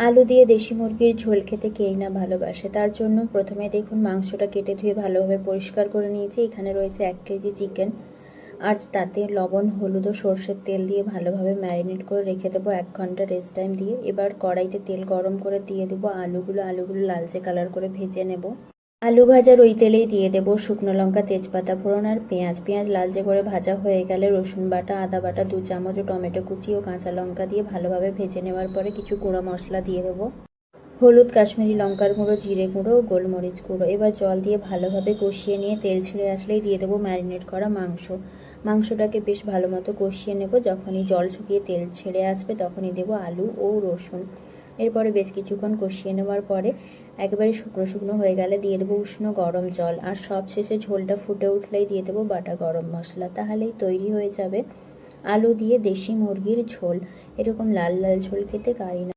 আলু দিয়ে দেশি মুরগির ঝোল খেতে কেই না ভালোবাসে। তার জন্য প্রথমে দেখুন মাংসটা কেটে ধুয়ে ভালোভাবে পরিষ্কার করে নিয়েছি। এখানে রয়েছে 1 কেজি চিকেন, আর তাতে লবণ, হলুদ ও সর্ষের তেল দিয়ে ভালোভাবে ম্যারিনেট করে রেখে দেবো 1 ঘন্টা রেস্ট টাইম দিয়ে। এবার কড়াইতে তেল গরম করে দিয়ে দেবো আলুগুলো লালচে কালার করে ভেজে নেব। আলু ভাজার ওই তেলেই দিয়ে দেবো শুকনো লঙ্কা, তেজপাতা ফোড়ন আর পেঁয়াজ লালচে করে ভাজা হয়ে গেলে রসুন বাটা, আদা বাটা 2 চামচ ও টমেটো কুচি ও কাঁচা লঙ্কা দিয়ে ভালোভাবে ভেজে নেওয়ার পরে কিছু গুঁড়ো মশলা দিয়ে দেবো। হলুদ, কাশ্মীরি লঙ্কার গুঁড়ো, জিরে গুঁড়ো ও গোলমরিচ গুঁড়ো। এবার জল দিয়ে ভালোভাবে কষিয়ে নিয়ে তেল ছেড়ে আসলেই দিয়ে দেবো ম্যারিনেট করা মাংসটাকে বেশ ভালো মতো কষিয়ে নেব। যখনই জল শুকিয়ে তেল ছেড়ে আসবে তখনই দেবো আলু ও রসুন। এরপরে বেশ কিছুক্ষণ কষিয়ে নেওয়ার পরে একেবারে শুকনো শুকনো হয়ে গেলে দিয়ে দেবো উষ্ণ গরম জল, আর সবশেষে ঝোলটা ফুটে উঠলেই দিয়ে দেবো বাটা গরম মশলা। তাহলেই তৈরি হয়ে যাবে আলু দিয়ে দেশি মুরগির ঝোল। এরকম লাল লাল ঝোল খেতে কারি না।